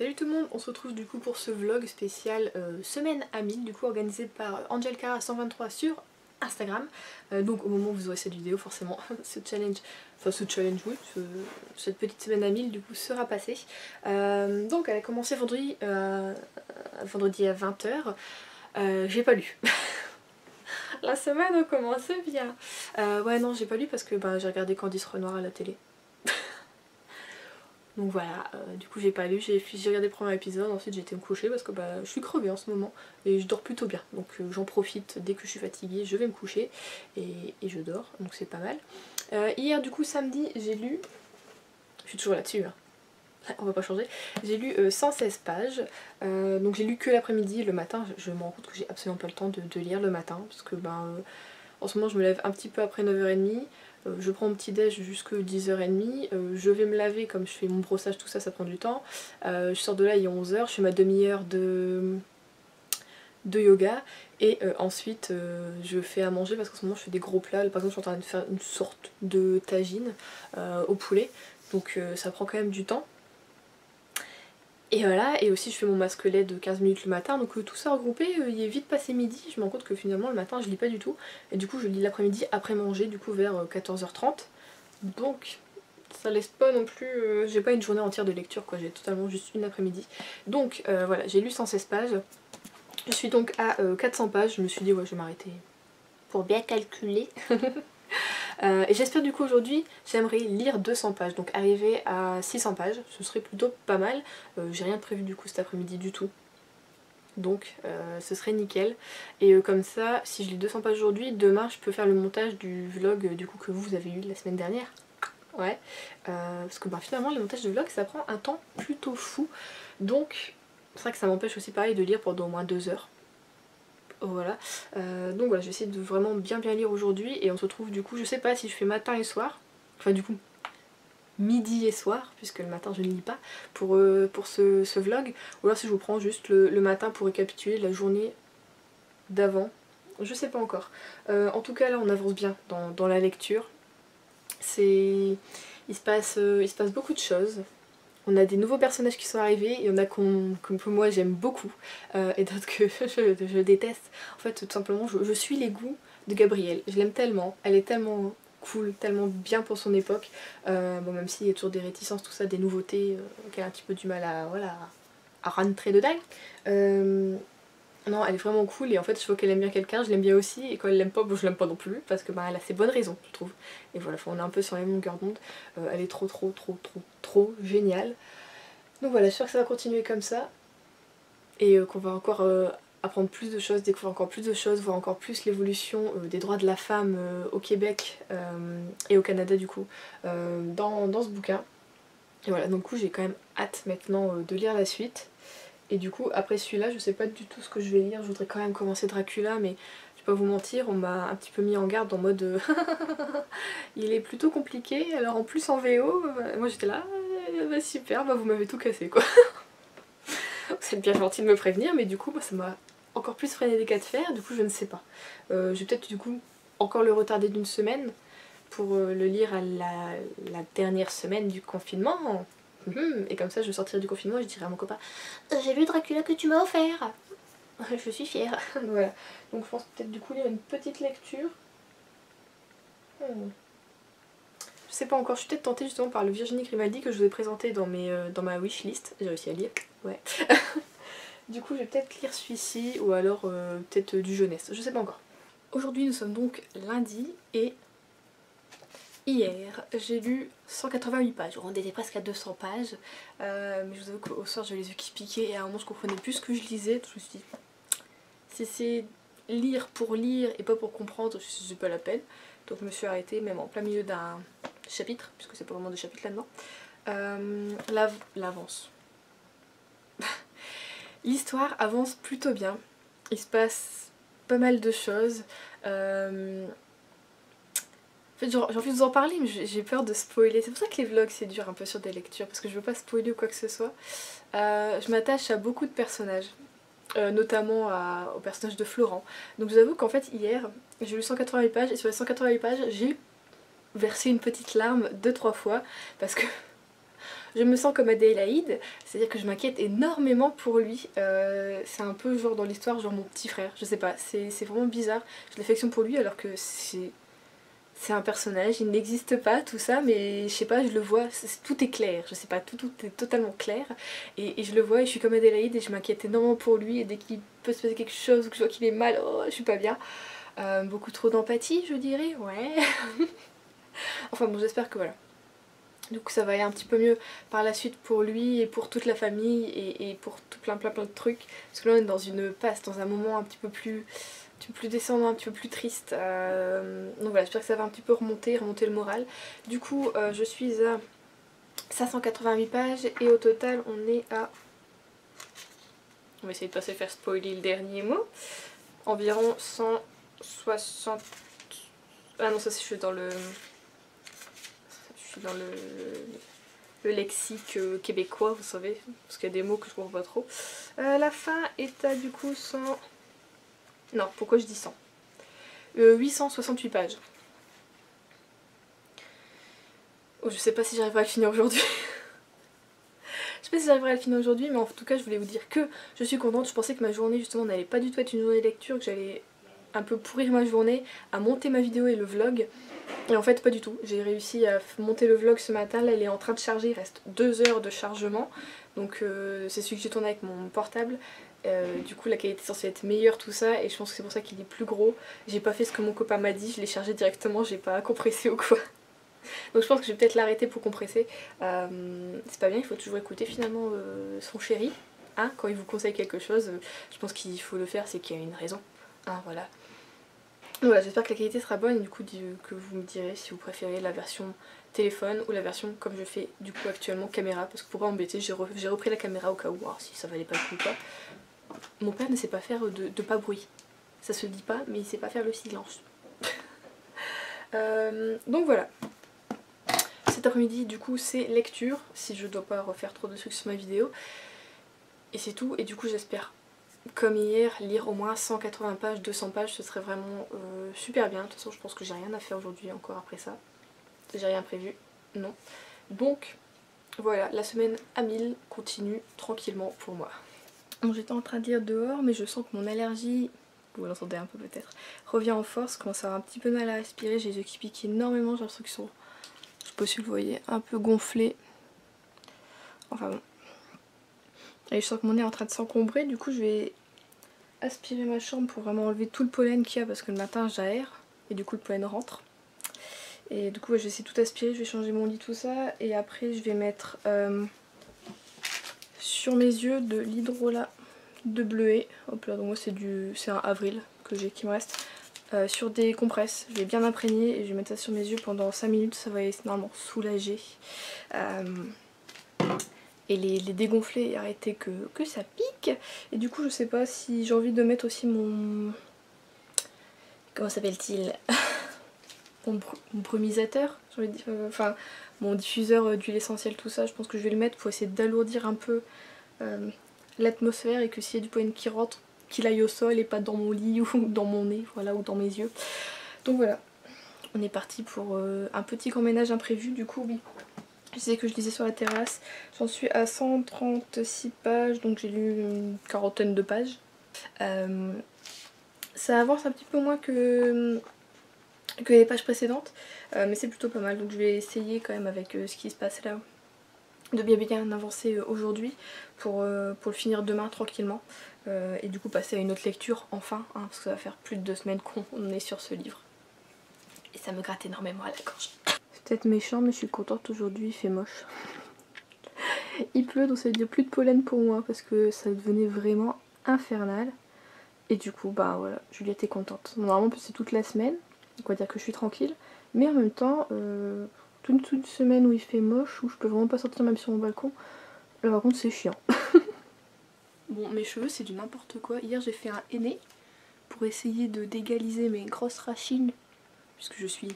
Salut tout le monde, on se retrouve du coup pour ce vlog spécial semaine à 1000 du coup organisé par Angelcara123 sur Instagram. Donc au moment où vous aurez cette vidéo forcément cette petite semaine à 1000 du coup sera passée. Donc elle a commencé vendredi à 20h. J'ai pas lu. La semaine a commencé bien. Ouais non j'ai pas lu parce que j'ai regardé Candice Renoir à la télé. Donc voilà, du coup j'ai pas lu, j'ai regardé le premier épisode, ensuite j'ai été me coucher parce que je suis crevée en ce moment et je dors plutôt bien. Donc j'en profite, dès que je suis fatiguée je vais me coucher et je dors, donc c'est pas mal. Hier du coup samedi j'ai lu, je suis toujours là-dessus hein. On va pas changer, j'ai lu 116 pages, donc j'ai lu que l'après-midi, le matin je me rends compte que j'ai absolument pas le temps de lire le matin parce que en ce moment je me lève un petit peu après 9h30. Je prends mon petit déj jusqu'à 10h30, je vais me laver comme je fais mon brossage, tout ça, ça prend du temps. Je sors de là, il est 11h, je fais ma demi-heure de yoga et ensuite je fais à manger parce qu'en ce moment je fais des gros plats. Par exemple je suis en train de faire une sorte de tagine au poulet, donc ça prend quand même du temps. Et voilà, et aussi je fais mon masque lait de 15 minutes le matin, donc tout ça regroupé, il est vite passé midi, je me rends compte que finalement le matin je lis pas du tout, et du coup je lis l'après-midi après manger, du coup vers 14h30, donc ça laisse pas non plus, j'ai pas une journée entière de lecture quoi, j'ai totalement juste une après-midi. Donc voilà, j'ai lu 116 pages, je suis donc à 400 pages, je me suis dit ouais je vais m'arrêter pour bien calculer. Et j'espère du coup aujourd'hui, j'aimerais lire 200 pages, donc arriver à 600 pages, ce serait plutôt pas mal. J'ai rien de prévu du coup cet après-midi du tout, donc ce serait nickel. Et comme ça, si je lis 200 pages aujourd'hui, demain je peux faire le montage du vlog du coup que vous avez eu la semaine dernière. Ouais, parce que finalement le montage de vlog ça prend un temps plutôt fou, donc c'est vrai que ça m'empêche aussi pareil de lire pendant au moins 2 heures. Voilà, donc voilà, je vais essayer de vraiment bien lire aujourd'hui et on se retrouve du coup, je sais pas si je fais matin et soir, enfin du coup midi et soir, puisque le matin je ne lis pas pour ce vlog, ou alors si je vous prends juste le matin pour récapituler la journée d'avant, je sais pas encore. En tout cas là on avance bien dans la lecture, il se passe beaucoup de choses. On a des nouveaux personnages qui sont arrivés, il y en a que moi j'aime beaucoup, et d'autres que je déteste. En fait tout simplement je suis les goûts de Gabrielle, je l'aime tellement, elle est tellement cool, tellement bien pour son époque, bon même s'il y a toujours des réticences, tout ça, des nouveautés, qu'elle a un petit peu du mal à, voilà, à rentrer dedans. Non elle est vraiment cool et en fait je vois qu'elle aime bien quelqu'un, je l'aime bien aussi, et quand elle l'aime pas, bon je l'aime pas non plus, parce que elle a ses bonnes raisons je trouve. Et voilà, on est un peu sur la même longueur d'onde, elle est trop géniale. Donc voilà, j'espère que ça va continuer comme ça et qu'on va encore apprendre plus de choses, découvrir encore plus de choses, voir encore plus l'évolution des droits de la femme au Québec et au Canada du coup dans ce bouquin. Et voilà, donc du coup j'ai quand même hâte maintenant de lire la suite. Et du coup après celui-là je sais pas du tout ce que je vais lire, je voudrais quand même commencer Dracula, mais je vais pas vous mentir, on m'a un petit peu mis en garde en mode il est plutôt compliqué, alors en plus en VO, moi j'étais là, super, vous m'avez tout cassé quoi. C'est bien gentil de me prévenir, mais du coup ça m'a encore plus freiné des cas de fer, du coup je ne sais pas. Je vais peut-être du coup encore le retarder d'une semaine pour le lire à la dernière semaine du confinement. Et comme ça je sortirai du confinement et je dirai à mon copain j'ai lu Dracula que tu m'as offert. Je suis fière. Voilà. Donc je pense peut-être du coup lire une petite lecture. Je sais pas encore, je suis peut-être tentée justement par le Virginie Grimaldi que je vous ai présenté dans ma wishlist. J'ai réussi à lire, ouais. Du coup je vais peut-être lire celui-ci ou alors peut-être du jeunesse, je sais pas encore. Aujourd'hui nous sommes donc lundi et hier j'ai lu 188 pages, on était presque à 200 pages, mais je vous avoue qu'au soir j'avais les yeux qui piquaient et à un moment je comprenais plus ce que je lisais, donc je me suis dit si c'est lire pour lire et pas pour comprendre, c'est pas la peine. Donc je me suis arrêtée même en plein milieu d'un chapitre, puisque c'est pas vraiment de chapitre là-dedans. L'avance. L'histoire avance plutôt bien, il se passe pas mal de choses. En fait j'ai envie de vous en parler mais j'ai peur de spoiler, c'est pour ça que les vlogs c'est dur un peu sur des lectures, parce que je veux pas spoiler ou quoi que ce soit. Je m'attache à beaucoup de personnages. Notamment au personnage de Florent. Donc je vous avoue qu'en fait hier j'ai lu 188 pages et sur les 188 pages j'ai versé une petite larme 2-3 fois parce que Je me sens comme Adélaïde, c'est-à-dire que je m'inquiète énormément pour lui. C'est un peu genre dans l'histoire, genre mon petit frère, je sais pas, c'est vraiment bizarre. J'ai de l'affection pour lui alors que c'est un personnage, il n'existe pas, tout ça, mais je sais pas, je le vois, tout est clair, je sais pas, tout est totalement clair, et je le vois et je suis comme Adélaïde et je m'inquiète énormément pour lui, et dès qu'il peut se passer quelque chose ou que je vois qu'il est mal, oh, je suis pas bien. Beaucoup trop d'empathie, je dirais, ouais. Enfin bon, j'espère que voilà. Du coup ça va aller un petit peu mieux par la suite pour lui et pour toute la famille et pour tout plein de trucs. Parce que là on est dans une passe, dans un moment un petit peu plus descendant, un petit peu plus triste. Donc voilà, j'espère que ça va un petit peu remonter le moral. Du coup je suis à 588 pages et au total on est à... On va essayer de pas se faire spoiler le dernier mot. Environ 160... Ah non, ça je suis dans le... le lexique québécois, vous savez, parce qu'il y a des mots que je comprends pas trop. La fin est à du coup 100... Non, pourquoi je dis 100 868 pages. Oh, je sais pas si j'arriverai à le finir aujourd'hui. Je sais pas si j'arriverai à le finir aujourd'hui, mais en tout cas je voulais vous dire que je suis contente. Je pensais que ma journée justement n'allait pas du tout être une journée de lecture, que j'allais un peu pourrir ma journée, à monter ma vidéo et le vlog. Et en fait pas du tout, j'ai réussi à monter le vlog ce matin, là il est en train de charger, il reste 2 heures de chargement. Donc c'est celui que j'ai tourné avec mon portable. Du coup la qualité est censée être meilleure, tout ça, et je pense que c'est pour ça qu'il est plus gros. J'ai pas fait ce que mon copain m'a dit, je l'ai chargé directement, j'ai pas compressé ou quoi. Donc je pense que je vais peut-être l'arrêter pour compresser. C'est pas bien, il faut toujours écouter finalement son chéri. Hein, quand il vous conseille quelque chose, je pense qu'il faut le faire, c'est qu'il y a une raison. Hein, voilà. Voilà, j'espère que la qualité sera bonne et du coup que vous me direz si vous préférez la version téléphone ou la version comme je fais du coup actuellement caméra, parce que pour pas embêter j'ai repris la caméra au cas où, alors si ça valait pas le coup quoi. Mon père ne sait pas faire de pas bruit, ça se dit pas mais il sait pas faire le silence. Donc voilà, cet après-midi du coup c'est lecture, si je dois pas refaire trop de trucs sur ma vidéo, et c'est tout. Et du coup j'espère, comme hier, lire au moins 180 pages, 200 pages, ce serait vraiment super bien. De toute façon je pense que j'ai rien à faire aujourd'hui encore après ça. J'ai rien prévu, non. Donc voilà, la semaine à 1000 continue tranquillement pour moi. Bon, j'étais en train de lire dehors, mais je sens que mon allergie, vous l'entendez un peu peut-être, revient en force, commence à avoir un petit peu de mal à respirer, j'ai les yeux qui piquent énormément, j'ai l'impression qu'ils sont, je sais pas si vous le voyez, un peu gonflés. Enfin bon. Et je sens que mon nez est en train de s'encombrer, du coup je vais aspirer ma chambre pour vraiment enlever tout le pollen qu'il y a, parce que le matin j'aère et du coup le pollen rentre. Et du coup je vais essayer de tout aspirer, je vais changer mon lit, tout ça, et après je vais mettre sur mes yeux de l'hydrolat de bleuet. Hop là, donc moi c'est un avril que j'ai qui me reste. Sur des compresses, je vais bien imprégner et je vais mettre ça sur mes yeux pendant 5 minutes, ça va normalement soulager. Et les dégonfler et arrêter que ça pique. Et du coup je sais pas si j'ai envie de mettre aussi mon... Comment s'appelle-t-il? Mon brumisateur, j'ai envie de dire, enfin mon diffuseur d'huile essentielle, tout ça, je pense que je vais le mettre pour essayer d'alourdir un peu l'atmosphère, et que s'il y a du pollen qui rentre, qu'il aille au sol et pas dans mon lit ou dans mon nez, voilà, ou dans mes yeux. Donc voilà, on est parti pour un petit emménage imprévu. Du coup oui, je sais que je lisais sur la terrasse, j'en suis à 136 pages, donc j'ai lu une quarantaine de pages. Ça avance un petit peu moins que les pages précédentes, mais c'est plutôt pas mal, donc je vais essayer quand même avec ce qui se passe là de bien avancer aujourd'hui pour le finir demain tranquillement, et du coup passer à une autre lecture enfin, hein, parce que ça va faire plus de 2 semaines qu'on est sur ce livre et ça me gratte énormément à la gorge. C'est peut-être méchant mais je suis contente, aujourd'hui il fait moche. Il pleut, donc ça veut dire plus de pollen pour moi parce que ça devenait vraiment infernal. Et du coup bah voilà, Juliette est contente. Normalement c'est toute la semaine, donc on va dire que je suis tranquille, mais en même temps toute une semaine où il fait moche, où je peux vraiment pas sortir même sur mon balcon, là par contre c'est chiant. Bon, mes cheveux c'est du n'importe quoi. Hier j'ai fait un henné pour essayer de d'égaliser mes grosses racines, puisque je suis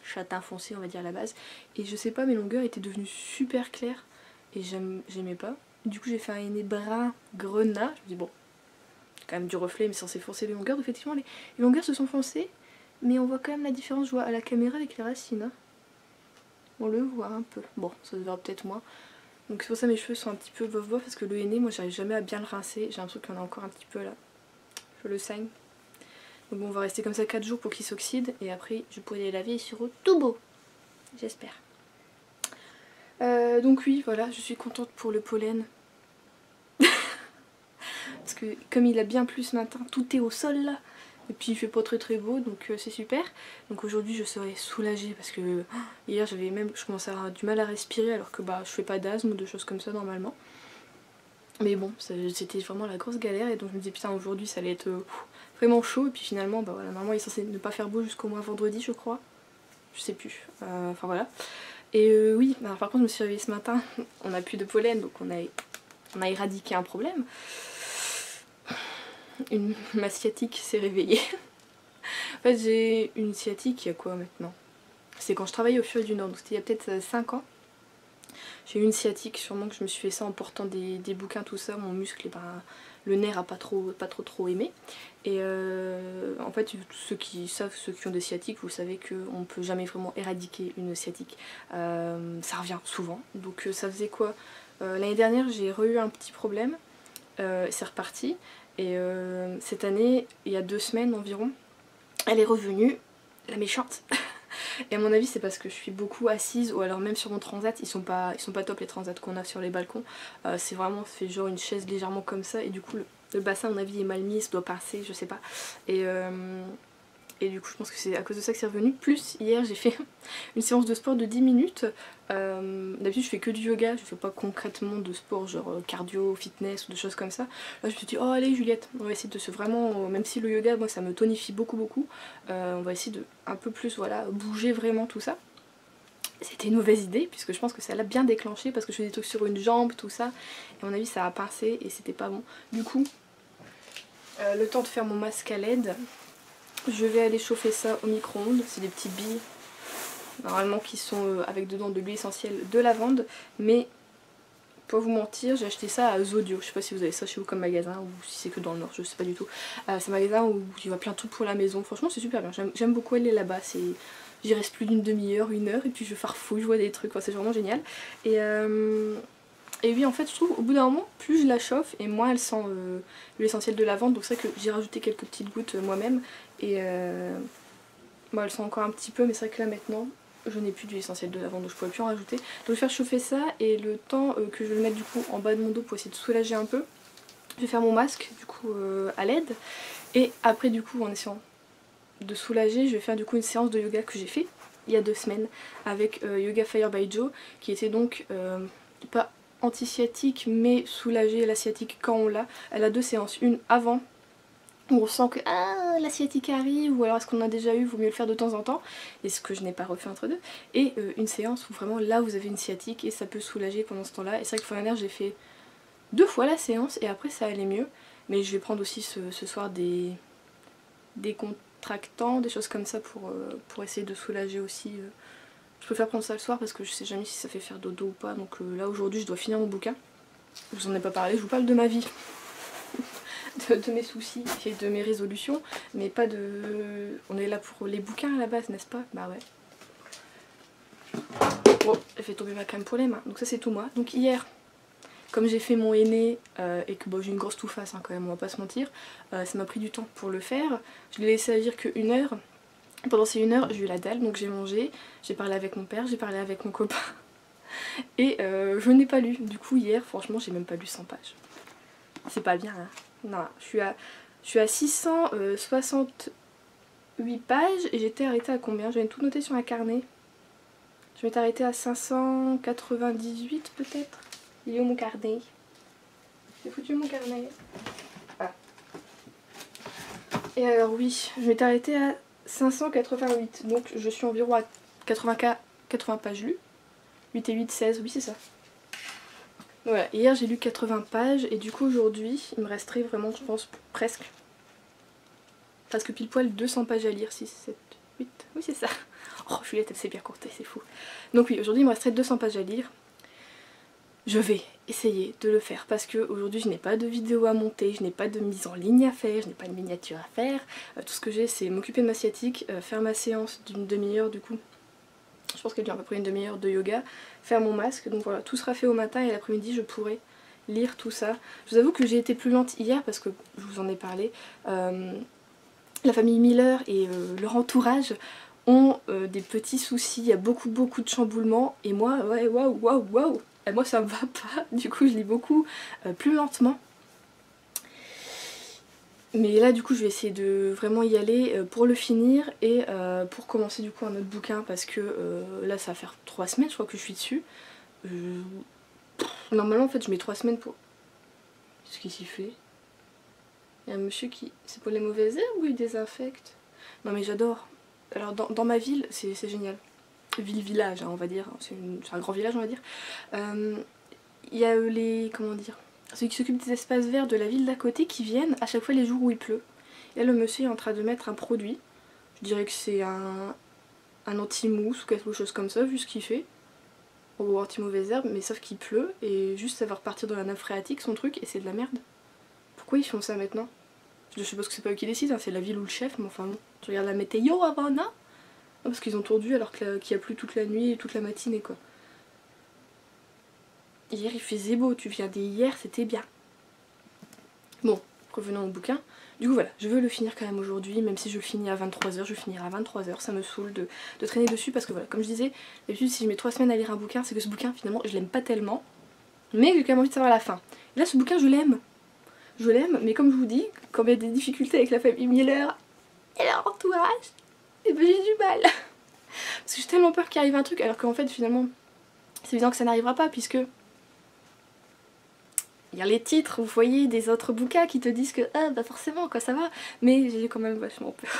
châtain foncé on va dire à la base, et je sais pas, mes longueurs étaient devenues super claires et j'aimais pas. Du coup j'ai fait un henné brun grenat, je me dis bon, quand même du reflet mais censé foncer les longueurs. Effectivement les longueurs se sont foncées, mais on voit quand même la différence, je vois à la caméra avec les racines, hein. On le voit un peu, bon ça se verra peut-être moins. Donc c'est pour ça que mes cheveux sont un petit peu bof bof, parce que le henné, moi j'arrive jamais à bien le rincer. J'ai l'impression qu'il y en a encore un petit peu là. Je le saigne. Donc bon, on va rester comme ça 4 jours pour qu'il s'oxyde et après je pourrai les laver et ils seront tout beaux. J'espère. Donc oui, voilà, je suis contente pour le pollen. Parce que comme il a bien plu ce matin, tout est au sol là. Et puis il fait pas très beau, donc c'est super. Donc aujourd'hui je serai soulagée parce que hier je commençais à avoir du mal à respirer alors que bah je fais pas d'asthme ou de choses comme ça normalement. Mais bon, c'était vraiment la grosse galère et donc je me disais putain aujourd'hui ça allait être vraiment chaud et puis finalement bah voilà, normalement il est censé ne pas faire beau jusqu'au moins vendredi je crois. Je sais plus, enfin voilà. Et oui, alors par contre je me suis réveillée ce matin, on n'a plus de pollen donc on a éradiqué un problème. Ma sciatique s'est réveillée. En fait j'ai une sciatique il y a quoi maintenant? C'est quand je travaillais au Furet du Nord, donc c'était il y a peut-être 5 ans. J'ai eu une sciatique, sûrement que je me suis fait ça en portant des bouquins, tout ça, mon muscle, et ben, le nerf a pas trop aimé. Et en fait, ceux qui ont des sciatiques, vous savez qu'on ne peut jamais vraiment éradiquer une sciatique. Ça revient souvent. Donc ça faisait quoi? L'année dernière, j'ai eu un petit problème, c'est reparti. Et cette année, il y a 2 semaines environ, elle est revenue, la méchante. Et à mon avis c'est parce que je suis beaucoup assise ou alors même sur mon transat, ils sont pas top les transats qu'on a sur les balcons. C'est vraiment fait genre une chaise légèrement comme ça et du coup le bassin à mon avis est mal mis, ça doit passer, je sais pas. Et du coup je pense que c'est à cause de ça que c'est revenu. Plus hier j'ai fait une séance de sport de 10 minutes. D'habitude je fais que du yoga, je fais pas concrètement de sport genre cardio, fitness ou de choses comme ça. Là je me suis dit oh allez Juliette, on va essayer de se vraiment, même si le yoga moi ça me tonifie beaucoup, on va essayer de un peu plus voilà bouger vraiment tout ça. C'était une mauvaise idée puisque je pense que ça l'a bien déclenché parce que je fais des trucs sur une jambe tout ça et à mon avis ça a pincé et c'était pas bon. Du coup le temps de faire mon masque à LED, je vais aller chauffer ça au micro-ondes, c'est des petites billes normalement qui sont avec dedans de l'huile essentielle de lavande, mais pour vous mentir j'ai acheté ça à Zodio, je sais pas si vous avez ça chez vous comme magasin ou si c'est que dans le Nord, je sais pas du tout. C'est un magasin où il y a plein de trucs pour la maison, franchement c'est super bien, j'aime beaucoup aller là-bas, j'y reste plus d'une demi-heure, 1 heure et puis je farfouille, je vois des trucs, c'est vraiment génial. Et oui en fait je trouve au bout d'un moment plus je la chauffe et moins elle sent l'huile essentielle de lavande, donc c'est vrai que j'ai rajouté quelques petites gouttes moi-même et bon, elle sent encore un petit peu mais c'est vrai que là maintenant je n'ai plus d'huile essentielle de lavande donc je pourrais plus en rajouter. Donc je vais faire chauffer ça et le temps que je vais le mettre du coup en bas de mon dos pour essayer de soulager un peu, je vais faire mon masque du coup à LED et après du coup en essayant de soulager je vais faire du coup une séance de yoga que j'ai fait il y a 2 semaines avec Yoga Fire by Joe qui était donc pas anti-sciatique mais soulager la sciatique quand on l'a. Elle a 2 séances, une avant où on sent que la sciatique arrive ou alors est-ce qu'on a déjà eu, vaut mieux le faire de temps en temps et ce que je n'ai pas refait entre deux, et une séance où vraiment là vous avez une sciatique et ça peut soulager pendant ce temps là. Et c'est vrai que l'année dernière j'ai fait 2 fois la séance et après ça allait mieux, mais je vais prendre aussi ce soir des contractants, des choses comme ça pour essayer de soulager aussi. Je préfère prendre ça le soir parce que je sais jamais si ça fait faire dodo ou pas, donc là aujourd'hui je dois finir mon bouquin. Je vous en ai pas parlé, je vous parle de ma vie. de mes soucis et de mes résolutions, mais pas de... On est là pour les bouquins à la base, n'est-ce pas? Bah ouais. Oh, j'ai fait tomber ma crème pour les mains, donc ça c'est tout moi. Donc hier, comme j'ai fait mon henné et que bon, j'ai une grosse touffasse hein, quand même, on va pas se mentir, ça m'a pris du temps pour le faire. Je l'ai laissé agir que 1 heure. Pendant ces 1 heure, j'ai eu la dalle, donc j'ai mangé, j'ai parlé avec mon père, j'ai parlé avec mon copain et je n'ai pas lu. Du coup hier, franchement, j'ai même pas lu 100 pages. C'est pas bien hein. Non, je suis à 668 pages et j'étais arrêtée à combien? J'avais tout noté sur un carnet. Je m'étais arrêtée à 598 peut-être. Il est où mon carnet? J'ai foutu mon carnet. Ah. Et alors oui, je m'étais arrêtée à 588. Donc je suis environ à 80 pages lues. 8 et 8, 16, oui c'est ça. Voilà, hier j'ai lu 80 pages et du coup aujourd'hui il me resterait vraiment je pense presque pile poil 200 pages à lire, 6, 7, 8, oui c'est ça. Oh Juliette elle s'est bien comptée, c'est fou. Donc oui aujourd'hui il me resterait 200 pages à lire. Je vais essayer de le faire parce que aujourd'hui je n'ai pas de vidéo à monter, je n'ai pas de mise en ligne à faire, je n'ai pas de miniature à faire. Tout ce que j'ai c'est m'occuper de ma sciatique, faire ma séance d'une demi-heure du coup je pense qu'elle dure à peu près une demi-heure de yoga, faire mon masque, donc voilà, tout sera fait au matin et l'après-midi je pourrai lire tout ça. Je vous avoue que j'ai été plus lente hier parce que je vous en ai parlé. La famille Miller et leur entourage ont des petits soucis, il y a beaucoup de chamboulements et moi, ouais, waouh, et moi ça me va pas, du coup je lis beaucoup plus lentement. Mais là du coup je vais essayer de vraiment y aller pour le finir et pour commencer du coup un autre bouquin parce que là ça va faire 3 semaines je crois que je suis dessus. Normalement en fait je mets 3 semaines pour... Qu'est-ce qu'il s'y fait? Il y a un monsieur qui... C'est pour les mauvaises herbes ou il désinfecte? Non mais j'adore. Alors dans ma ville c'est génial. Ville-village hein, on va dire, c'est un grand village on va dire. Il y a les... comment dire, ceux qui s'occupent des espaces verts de la ville d'à côté qui viennent à chaque fois les jours où il pleut. Et là le monsieur est en train de mettre un produit. Je dirais que c'est un anti-mousse ou quelque chose comme ça vu ce qu'il fait. Ou anti-mauvaise herbe, mais sauf qu'il pleut et juste ça va repartir dans la nappe phréatique son truc et c'est de la merde. Pourquoi ils font ça maintenant? Je suppose que c'est pas eux qui décident, hein, c'est la ville ou le chef, mais enfin bon. Tu regardes la météo avant, non? Parce qu'ils ont tordu alors qu'il y a plu toute la nuit et toute la matinée quoi. Hier il faisait beau, tu viens d'hier, c'était bien. Bon, revenons au bouquin. Du coup voilà, je veux le finir quand même aujourd'hui, même si je le finis à 23h, je finirai à 23h, ça me saoule de traîner dessus parce que voilà, comme je disais, d'habitude si je mets 3 semaines à lire un bouquin, c'est que ce bouquin finalement je l'aime pas tellement, mais j'ai quand même envie de savoir la fin. Et là ce bouquin je l'aime, mais comme je vous dis, quand il y a des difficultés avec la famille Miller et leur entourage, et ben j'ai du mal. Parce que j'ai tellement peur qu'il arrive un truc alors qu'en fait finalement c'est évident que ça n'arrivera pas puisque il y a les titres, vous voyez, des autres bouquins qui te disent que ah bah forcément quoi ça va, mais j'ai quand même vachement peur.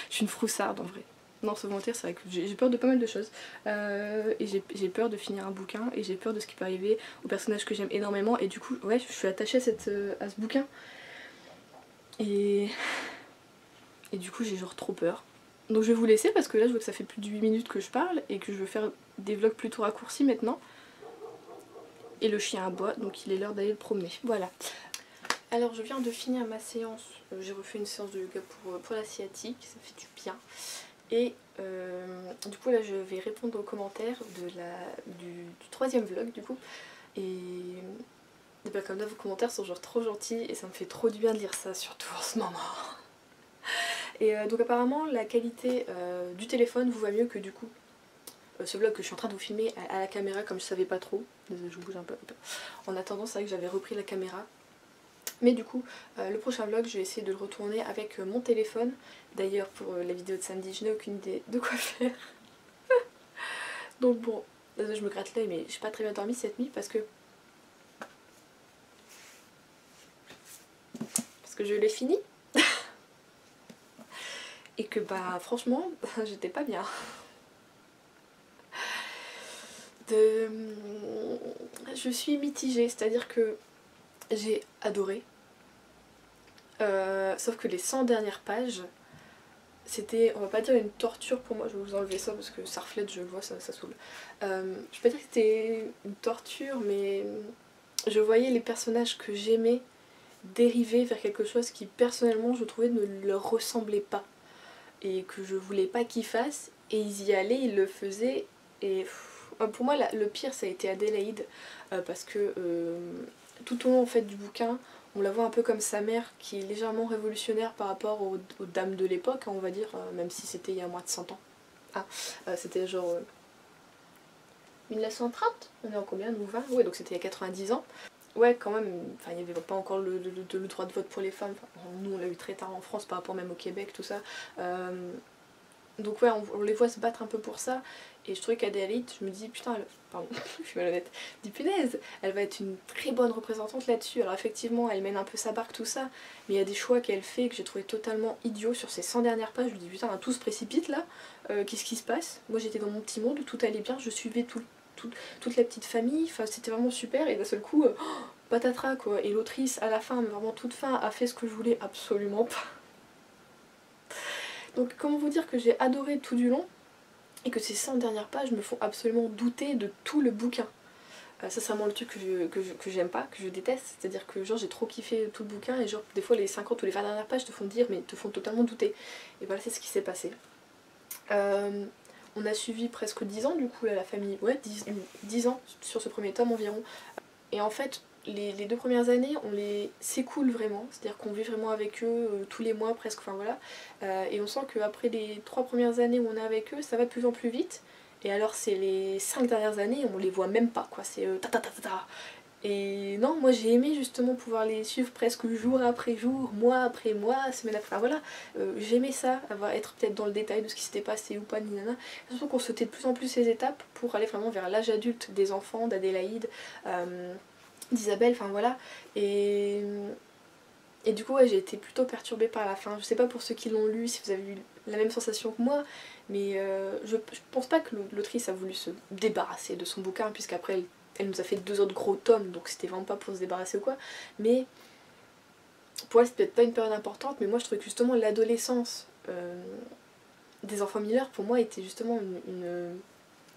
Je suis une froussarde en vrai. Non sans mentir c'est vrai que j'ai peur de pas mal de choses et j'ai peur de finir un bouquin et j'ai peur de ce qui peut arriver aux personnages que j'aime énormément et du coup ouais je suis attachée à ce bouquin et du coup j'ai genre trop peur. Donc je vais vous laisser parce que là je vois que ça fait plus de 8 minutes que je parle et que je veux faire des vlogs plutôt raccourcis maintenant. Et le chien aboie donc il est l'heure d'aller le promener. Voilà. Alors je viens de finir ma séance, j'ai refait une séance de yoga pour la sciatique, ça fait du bien. Et du coup là je vais répondre aux commentaires du 3e vlog du coup. Et ben, comme là vos commentaires sont genre trop gentils et ça me fait trop du bien de lire ça, surtout en ce moment. Et donc apparemment la qualité du téléphone vous va mieux que du coup ce vlog que je suis en train de vous filmer à la caméra comme je savais pas trop. Désolée je bouge un peu. En attendant c'est vrai que j'avais repris la caméra. Mais du coup, le prochain vlog, je vais essayer de le retourner avec mon téléphone. D'ailleurs, pour la vidéo de samedi, je n'ai aucune idée de quoi faire. Donc bon, je me gratte l'œil, mais j'ai pas très bien dormi cette nuit parce que je l'ai fini. Et que bah franchement, j'étais pas bien. Je suis mitigée, c'est-à-dire que j'ai adoré. Sauf que les 100 dernières pages, c'était, on va pas dire une torture pour moi, je vais vous enlever ça parce que ça reflète, je le vois, ça saoule. Je vais pas dire que c'était une torture, mais je voyais les personnages que j'aimais dériver vers quelque chose qui personnellement je trouvais ne leur ressemblait pas. Et que je voulais pas qu'ils fassent, et ils y allaient, ils le faisaient, et pour moi le pire ça a été Adélaïde, parce que tout au long en fait du bouquin, on la voit un peu comme sa mère qui est légèrement révolutionnaire par rapport aux dames de l'époque, hein, on va dire, même si c'était il y a moins de 100 ans. Ah, c'était genre 1930. On est en combien, nous 20? Ouais, donc c'était il y a 90 ans. Ouais, quand même, enfin, il n'y avait pas encore le droit de vote pour les femmes. Enfin, nous, on l'a eu très tard en France par rapport même au Québec, tout ça. Donc ouais, on les voit se battre un peu pour ça. Et je trouvais qu'Adélaïde, je me dis, putain, pardon, je suis malhonnête, dis punaise, elle va être une très bonne représentante là-dessus. Alors effectivement, elle mène un peu sa barque, tout ça, mais il y a des choix qu'elle fait que j'ai trouvé totalement idiots sur ces 100 dernières pages. Je me dis, putain, tout se précipite là, qu'est-ce qui se passe? Moi j'étais dans mon petit monde, tout allait bien, je suivais toute la petite famille, enfin c'était vraiment super, et d'un seul coup, patatras quoi. Et l'autrice, à la fin, mais vraiment toute fin, a fait ce que je voulais absolument pas. Donc comment vous dire que j'ai adoré tout du long et que ces 100 dernières pages me font absolument douter de tout le bouquin. Ça c'est vraiment le truc que j'aime pas, que je déteste, c'est-à-dire que genre j'ai trop kiffé tout le bouquin et genre des fois les 50 ou les 20 dernières pages te font dire mais te font totalement douter. Et voilà c'est ce qui s'est passé. On On a suivi presque 10 ans du coup là, la famille, ouais 10 ans sur ce premier tome environ. Et en fait les 2 premières années on les s'écoule vraiment, c'est-à-dire qu'on vit vraiment avec eux tous les mois presque, enfin voilà. Et on sent qu'après les 3 premières années où on est avec eux ça va de plus en plus vite. Et alors c'est les 5 dernières années on les voit même pas quoi, c'est ta ta ta ta ta. Et non, moi j'ai aimé justement pouvoir les suivre presque jour après jour, mois après mois, semaine après... Enfin voilà, j'aimais ça, être peut-être dans le détail de ce qui s'était passé ou pas, ninana. Surtout qu'on sautait de plus en plus ces étapes pour aller vraiment vers l'âge adulte des enfants, d'Adélaïde, d'Isabelle, enfin voilà. Et du coup ouais, j'ai été plutôt perturbée par la fin. Je sais pas pour ceux qui l'ont lu si vous avez eu la même sensation que moi, mais je pense pas que l'autrice a voulu se débarrasser de son bouquin, puisqu'après elle nous a fait 2 autres gros tomes, donc c'était vraiment pas pour se débarrasser ou quoi. Mais pour elle c'est peut-être pas une période importante, mais moi je trouvais que justement l'adolescence des enfants Miller pour moi était justement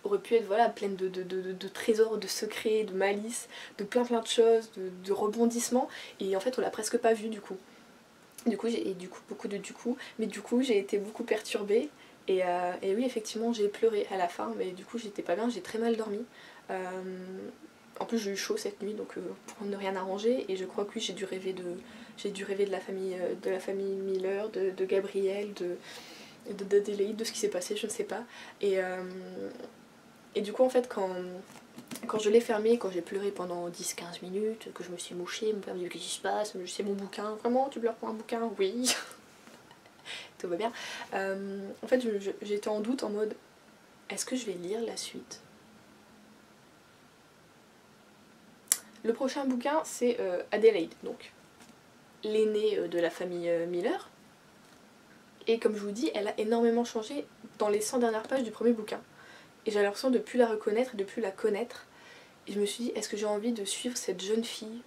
aurait pu être voilà, pleine de trésors, de secrets, de malice, de plein de choses, de rebondissements, et en fait on l'a presque pas vu du coup. Beaucoup de du coup, mais du coup j'ai été beaucoup perturbée, et oui effectivement j'ai pleuré à la fin, mais du coup j'étais pas bien, j'ai très mal dormi. En plus j'ai eu chaud cette nuit, donc pour ne rien arranger, et je crois que oui j'ai dû rêver de la famille Miller, de Gabriel, d'Adélaïde, de ce qui s'est passé, je ne sais pas. Et du coup en fait quand je l'ai fermé, quand j'ai pleuré pendant 10-15 minutes, que je me suis mouchée, mon père me dit qu'est-ce qui se passe, c'est mon bouquin, vraiment tu pleures pour un bouquin? Oui. Tout va bien. En fait j'étais en doute en mode est-ce que je vais lire la suite? Le prochain bouquin c'est Adélaïde, donc l'aînée de la famille Miller. Et comme je vous dis, elle a énormément changé dans les 100 dernières pages du premier bouquin. Et j'ai l'impression de plus la reconnaître et de plus la connaître. Et je me suis dit, est-ce que j'ai envie de suivre cette jeune fille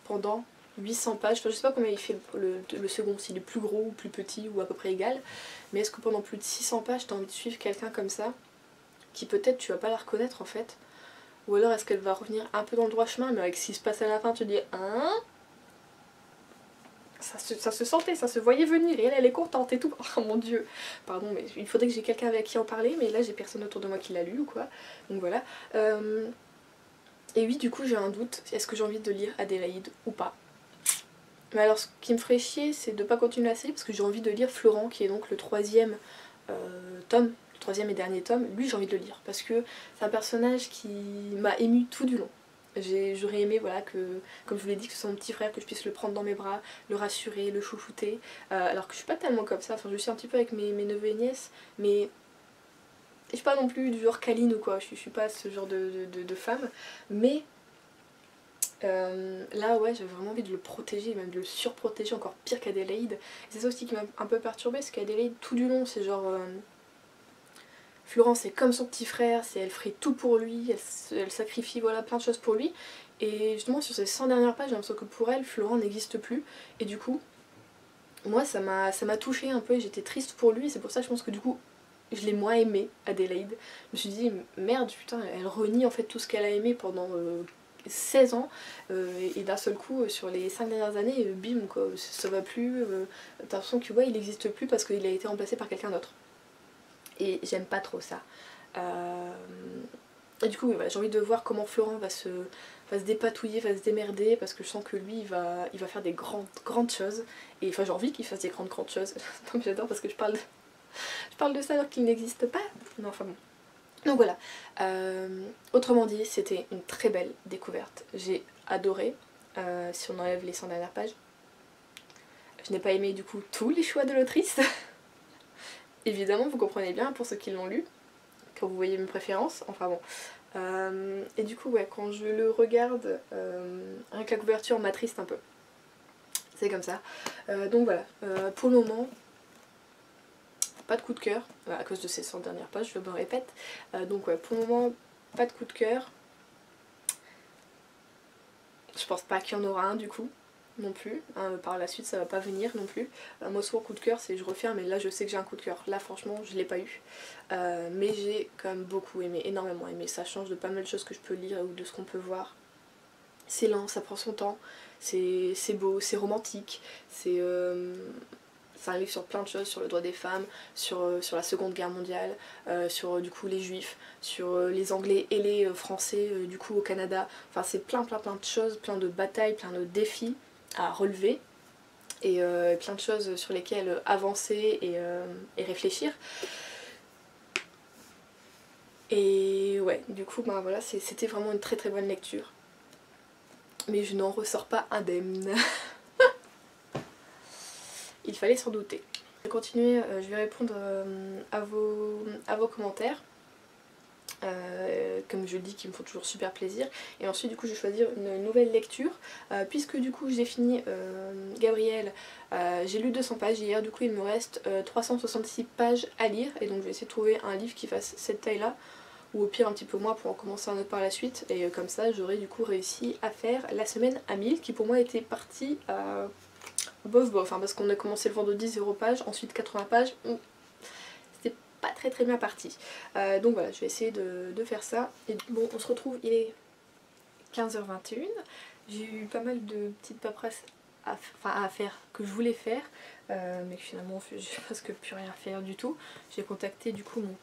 pendant 800 pages? Enfin, je sais pas combien il fait le second, s'il est plus gros ou plus petit ou à peu près égal. Mais est-ce que pendant plus de 600 pages, t'as envie de suivre quelqu'un comme ça, qui peut-être tu vas pas la reconnaître en fait? Ou alors est-ce qu'elle va revenir un peu dans le droit chemin, mais avec ce qui se passe à la fin, tu te dis, hein? Ça se sentait, ça se voyait venir, et elle est contente et tout. Oh mon dieu, pardon, mais il faudrait que j'ai quelqu'un avec qui en parler, mais là j'ai personne autour de moi qui l'a lu ou quoi, donc voilà. Et oui, du coup j'ai un doute, est-ce que j'ai envie de lire Adélaïde ou pas? Mais alors ce qui me ferait chier, c'est de pas continuer la série, parce que j'ai envie de lire Florent, qui est donc le 3e tome, le 3e et dernier tome. Lui j'ai envie de le lire, parce que c'est un personnage qui m'a émue tout du long. J'aurais aimé, voilà, que, comme je vous l'ai dit, que ce soit mon petit frère, que je puisse le prendre dans mes bras, le rassurer, le chouchouter. Alors que je suis pas tellement comme ça, enfin je suis un petit peu avec mes neveux et nièces, mais je suis pas non plus du genre câline ou quoi, je suis pas ce genre de femme. Mais là ouais, j'avais vraiment envie de le protéger, même de le surprotéger, encore pire qu'Adélaïde. C'est ça aussi qui m'a un peu perturbée, c'est qu'Adélaïde tout du long c'est genre... Florence est comme son petit frère, elle ferait tout pour lui, elle sacrifie voilà, plein de choses pour lui. Et justement sur ces 100 dernières pages, j'ai l'impression que pour elle, Florent n'existe plus. Et du coup, moi ça m'a touchée un peu et j'étais triste pour lui. Et c'est pour ça que je pense que du coup, je l'ai moins aimée, Adélaïde. Je me suis dit, merde, putain, elle renie en fait tout ce qu'elle a aimé pendant 16 ans. Et d'un seul coup, sur les 5 dernières années, bim, quoi, ça va plus. T'as l'impression que ouais, il n'existe plus parce qu'il a été remplacé par quelqu'un d'autre. Et j'aime pas trop ça. Et du coup oui, voilà, j'ai envie de voir comment Florent va se dépatouiller, va se démerder, parce que je sens que lui il va faire des grandes choses. Et enfin j'ai envie qu'il fasse des grandes choses. Non mais j'adore parce que je parle de ça alors qu'il n'existe pas. Non enfin bon. Donc voilà. Autrement dit, c'était une très belle découverte. J'ai adoré, si on enlève les 100 dernières pages. Je n'ai pas aimé du coup tous les choix de l'autrice. Évidemment, vous comprenez bien pour ceux qui l'ont lu, quand vous voyez mes préférences, enfin bon. Et du coup, ouais, quand je le regarde, rien que la couverture m'attriste un peu. C'est comme ça. Donc voilà, pour le moment, pas de coup de cœur, à cause de ces 100 dernières pages, je me répète. Donc ouais, pour le moment, pas de coup de cœur. Je pense pas qu'il y en aura un du coup. Non plus, par la suite ça va pas venir non plus. Moi souvent coup de cœur c'est je referme, mais là je sais que j'ai un coup de cœur. Là franchement je l'ai pas eu, mais j'ai quand même beaucoup aimé, énormément aimé. Ça change de pas mal de choses que je peux lire ou de ce qu'on peut voir. C'est lent, ça prend son temps, c'est beau, c'est romantique, c'est C'est un livre sur plein de choses, sur le droit des femmes, sur la Seconde Guerre mondiale, sur du coup les juifs, sur les anglais et les français du coup au Canada. Enfin c'est plein de choses, plein de batailles, plein de défis à relever et plein de choses sur lesquelles avancer et réfléchir. Et ouais, du coup ben voilà, c'était vraiment une très bonne lecture. Mais je n'en ressors pas indemne. Il fallait s'en douter. Je vais continuer, je vais répondre à vos commentaires. Comme je le dis, qui me font toujours super plaisir. Et ensuite du coup je vais choisir une nouvelle lecture. Puisque du coup j'ai fini Gabriel, j'ai lu 200 pages hier, du coup il me reste 366 pages à lire. Et donc je vais essayer de trouver un livre qui fasse cette taille là. Ou au pire un petit peu moins pour en commencer un autre par la suite. Et comme ça j'aurai du coup réussi à faire la semaine à 1000 qui pour moi était partie à bof, hein, parce qu'on a commencé le vendredi 0 page, ensuite 80 pages, c'était pas très bien parti. Donc voilà, je vais essayer de faire ça. Et bon, on se retrouve, il est 15h21, j'ai eu pas mal de petites paperasses à faire que je voulais faire, mais que finalement j'ai presque plus rien à faire du tout. J'ai contacté du coup mon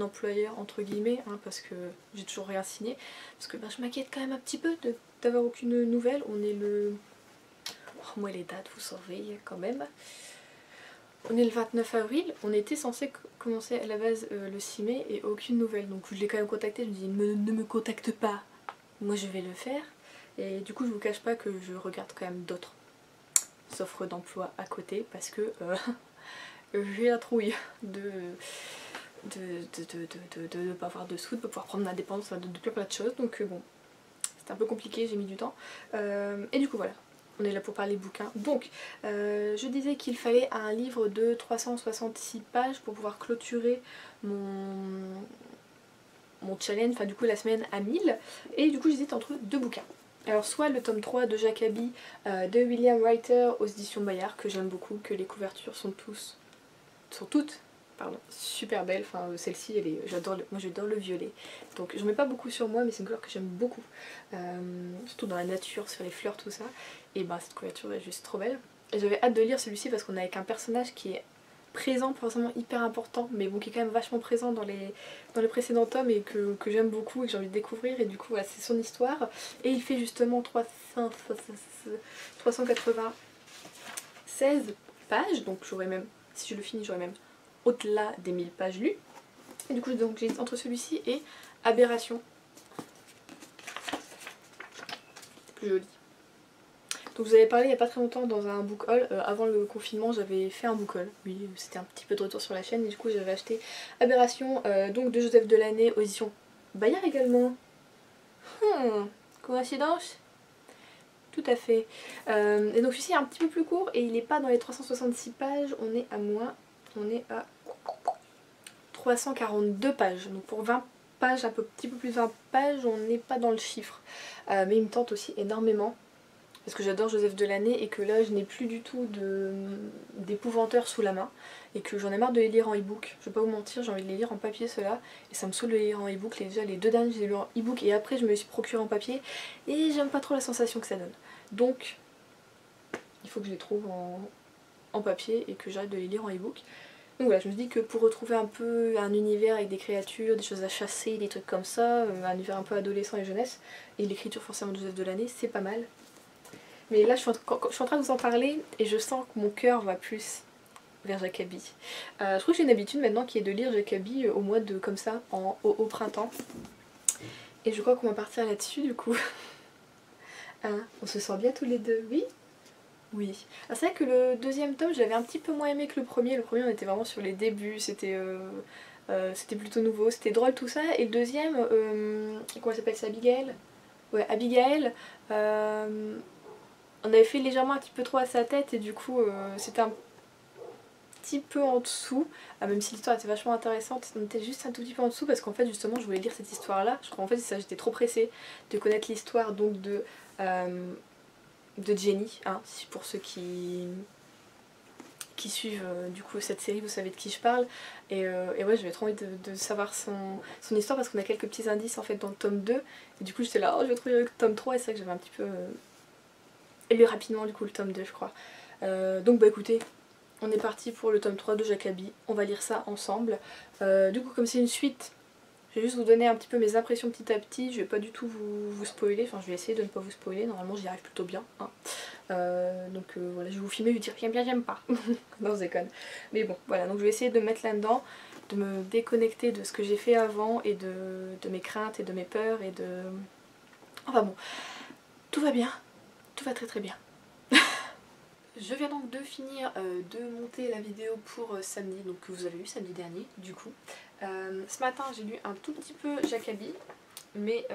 employeur entre guillemets, hein, parce que j'ai toujours rien signé, parce que je m'inquiète quand même un petit peu d'avoir aucune nouvelle. On est le... Oh, moi les dates vous surveillez quand même. On est le 29 avril, on était censé commencer à la base le 6 mai et aucune nouvelle. Donc je l'ai quand même contacté, je me dis ne me contacte pas, moi je vais le faire. Et du coup je vous cache pas que je regarde quand même d'autres offres d'emploi à côté parce que j'ai la trouille de ne pas avoir de sous, de pas pouvoir prendre l'indépendance, de plein de choses. Donc bon, c'était un peu compliqué, j'ai mis du temps. Et du coup voilà. On est là pour parler bouquins. Donc, je disais qu'il fallait un livre de 366 pages pour pouvoir clôturer mon challenge, enfin du coup la semaine à 1000. Et du coup j'hésite entre deux bouquins. Alors soit le tome 3 de Jacobi de William Writer aux éditions Bayard, que j'aime beaucoup, que les couvertures sont toutes super belles. Enfin celle-ci, moi j'adore le violet. Donc j'en mets pas beaucoup sur moi, mais c'est une couleur que j'aime beaucoup. Surtout dans la nature, sur les fleurs, tout ça. Et bah cette couverture est juste trop belle. Et j'avais hâte de lire celui-ci parce qu'on est avec un personnage qui est présent, pas forcément hyper important, mais bon qui est quand même vachement présent dans les précédents tomes et que j'aime beaucoup et que j'ai envie de découvrir. Et du coup voilà, c'est son histoire. Et il fait justement 396 pages, donc j'aurais même, si je le finis, j'aurais même au-delà des 1000 pages lues. Et du coup j'hésite entre celui-ci et Aberration. C'est plus joli. Donc vous avez parlé il n'y a pas très longtemps dans un book haul, avant le confinement j'avais fait un book haul, oui c'était un petit peu de retour sur la chaîne et du coup j'avais acheté Aberration donc de Joseph Delaney aux éditions Bayard également. Coïncidence? Tout à fait. Et donc celui-ci est un petit peu plus court et il n'est pas dans les 366 pages, on est à 342 pages, donc pour 20 pages, petit peu plus de 20 pages, on n'est pas dans le chiffre. Mais il me tente aussi énormément. Parce que j'adore Joseph Delaney et que là je n'ai plus du tout d'épouvanteur sous la main et que j'en ai marre de les lire en e-book. Je vais pas vous mentir, j'ai envie de les lire en papier ceux-là et ça me saoule de les lire en e-book. Déjà les deux derniers je les ai lus en e-book et après je me les suis procuré en papier et j'aime pas trop la sensation que ça donne. Donc il faut que je les trouve en papier et que j'arrête de les lire en e-book. Donc voilà, je me dis que pour retrouver un peu un univers avec des créatures, des choses à chasser, des trucs comme ça, un univers un peu adolescent et jeunesse, et l'écriture forcément de Joseph Delaney, c'est pas mal. Mais là je suis en train de vous en parler et je sens que mon cœur va plus vers Jacobi. Je trouve que j'ai une habitude maintenant qui est de lire Jacobi au mois de comme ça, au printemps. Et je crois qu'on va partir là-dessus du coup. Hein, on se sent bien tous les deux, oui? Oui. Ah, c'est vrai que le deuxième tome je l'avais un petit peu moins aimé que le premier. Le premier on était vraiment sur les débuts, c'était plutôt nouveau, c'était drôle tout ça. Et le deuxième, comment s'appelle ça, Abigail? Ouais, Abigail. On avait fait légèrement un petit peu trop à sa tête et du coup c'était un petit peu en dessous, même si l'histoire était vachement intéressante, on était juste un tout petit peu en dessous parce qu'en fait justement je voulais lire cette histoire là, je crois en fait ça, j'étais trop pressée de connaître l'histoire donc de Jenny, hein, pour ceux qui suivent du coup cette série, vous savez de qui je parle, et ouais j'avais trop envie de savoir son histoire parce qu'on a quelques petits indices en fait dans le tome 2 et du coup j'étais là, oh je vais trouver le tome 3 et c'est vrai que j'avais un petit peu lu rapidement du coup le tome 2 je crois. Donc bah écoutez, on est parti pour le tome 3 de Jacabi, on va lire ça ensemble. Du coup comme c'est une suite, je vais juste vous donner un petit peu mes impressions petit à petit, je vais pas du tout vous spoiler, enfin je vais essayer de ne pas vous spoiler, normalement j'y arrive plutôt bien. Hein. Voilà, je vais vous filmer, je vais dire j'aime bien, j'aime pas. Non, je déconne. Mais bon, voilà, donc je vais essayer de me mettre là-dedans, de me déconnecter de ce que j'ai fait avant et de mes craintes et de mes peurs et de... Enfin bon, tout va bien, tout va très très bien. Je viens donc de finir de monter la vidéo pour samedi, donc que vous avez vu samedi dernier du coup. Ce matin j'ai lu un tout petit peu Jacabi, mais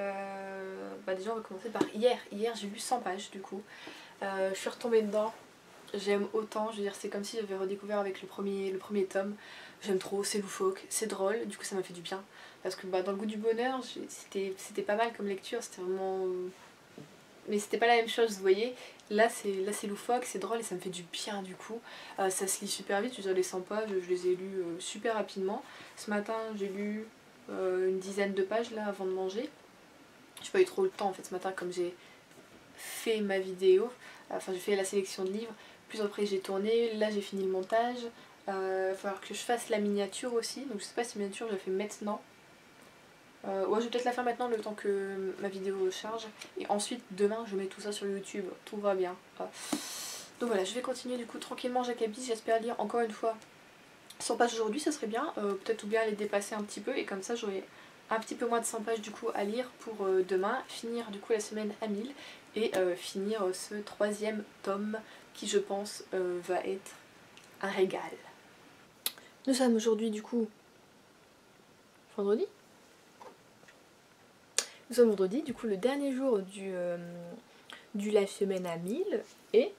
déjà on va commencer par hier. Hier j'ai lu 100 pages du coup. Je suis retombée dedans, j'aime autant, je veux dire c'est comme si j'avais redécouvert avec le premier tome. J'aime trop, c'est loufoque, c'est drôle, du coup ça m'a fait du bien. Parce que dans le goût du bonheur, c'était pas mal comme lecture, c'était vraiment... Mais c'était pas la même chose, vous voyez. Là c'est loufoque, c'est drôle et ça me fait du bien du coup. Ça se lit super vite, je veux dire les 100 pages, je les ai lus super rapidement. Ce matin j'ai lu une dizaine de pages là avant de manger. J'ai pas eu trop le temps en fait ce matin comme j'ai fait ma vidéo. Enfin j'ai fait la sélection de livres, puis après j'ai tourné, là j'ai fini le montage. Il va falloir que je fasse la miniature aussi, donc je sais pas si la miniature je la fais maintenant. Ouais, je vais peut-être la faire maintenant le temps que ma vidéo charge. Et ensuite, demain, je mets tout ça sur YouTube. Tout va bien. Donc voilà, je vais continuer du coup tranquillement Jacabi. J'espère lire encore une fois 100 pages aujourd'hui, ça serait bien. Peut-être ou bien les dépasser un petit peu. Et comme ça, j'aurai un petit peu moins de 100 pages du coup à lire pour demain. Finir du coup la semaine à 1000. Et finir ce 3e tome qui, je pense, va être un régal. Nous sommes aujourd'hui du coup vendredi. Nous sommes vendredi, du coup le dernier jour du live semaine à 1000 et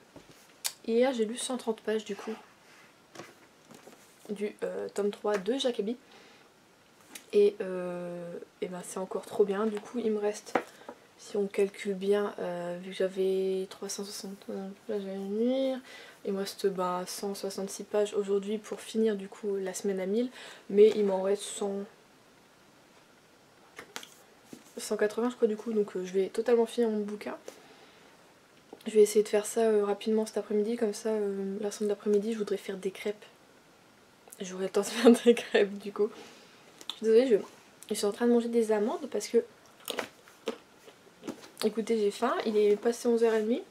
hier j'ai lu 130 pages du coup du tome 3 de Jacabi et ben c'est encore trop bien. Du coup il me reste, si on calcule bien, vu que j'avais 360 pages à lire, il me reste 166 pages aujourd'hui pour finir du coup la semaine à 1000, mais il m'en reste 180 je crois du coup, donc je vais totalement finir mon bouquin. Je vais essayer de faire ça rapidement cet après-midi, comme ça la semaine d'après-midi je voudrais faire des crêpes. J'aurais le temps de faire des crêpes du coup. Je suis désolée, je suis en train de manger des amandes parce que... Écoutez, j'ai faim, il est passé 11h30,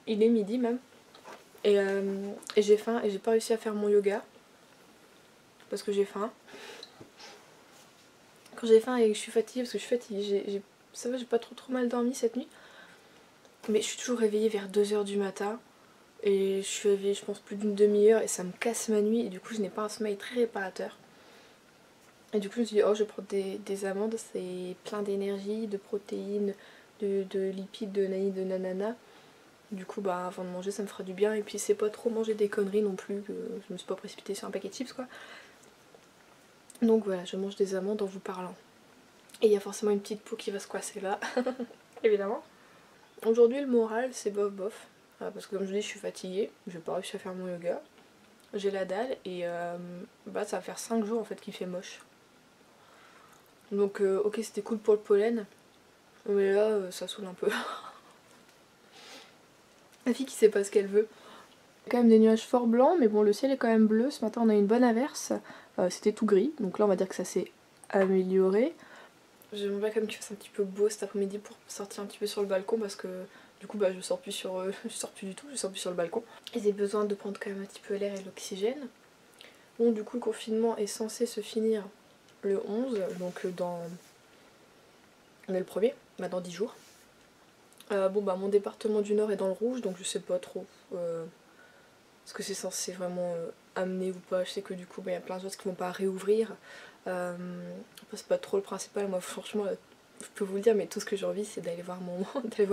il est midi même. Et j'ai faim et j'ai pas réussi à faire mon yoga. Parce que j'ai faim. Quand j'ai faim et que je suis fatiguée, parce que je suis fatiguée, ça va, j'ai pas trop mal dormi cette nuit. Mais je suis toujours réveillée vers 2h du matin. Et je suis réveillée je pense plus d'une demi-heure et ça me casse ma nuit. Et du coup je n'ai pas un sommeil très réparateur. Et du coup je me suis dit oh je vais prendre des amandes, c'est plein d'énergie, de protéines, de lipides, de nani, de nanana. Du coup avant de manger ça me fera du bien. Et puis c'est pas trop manger des conneries non plus, que je me suis pas précipitée sur un paquet de chips quoi. Donc voilà, je mange des amandes en vous parlant. Et il y a forcément une petite peau qui va se coincer là, évidemment. Aujourd'hui le moral c'est bof bof. Parce que comme je dis je suis fatiguée, j'ai pas réussi à faire mon yoga. J'ai la dalle et ça va faire 5 jours en fait qu'il fait moche. Donc ok c'était cool pour le pollen, mais là ça saoule un peu. La fille qui sait pas ce qu'elle veut. Il y a quand même des nuages fort blancs, mais bon le ciel est quand même bleu. Ce matin on a eu une bonne averse, c'était tout gris, donc là on va dire que ça s'est amélioré. J'aimerais bien quand même qu'il fasse un petit peu beau cet après-midi pour sortir un petit peu sur le balcon parce que du coup je sors plus je sors plus du tout, je sors plus sur le balcon. Et j'ai besoin de prendre quand même un petit peu l'air et l'oxygène. Bon du coup le confinement est censé se finir le 11, donc on est le 1er, dans 10 jours. Mon département du Nord est dans le rouge, donc je sais pas trop ce que c'est censé vraiment amener ou pas. Je sais que du coup il y a plein de choses qui vont pas réouvrir. C'est pas trop le principal, moi franchement je peux vous le dire, mais tout ce que j'ai envie c'est d'aller voir mon homme. J'ai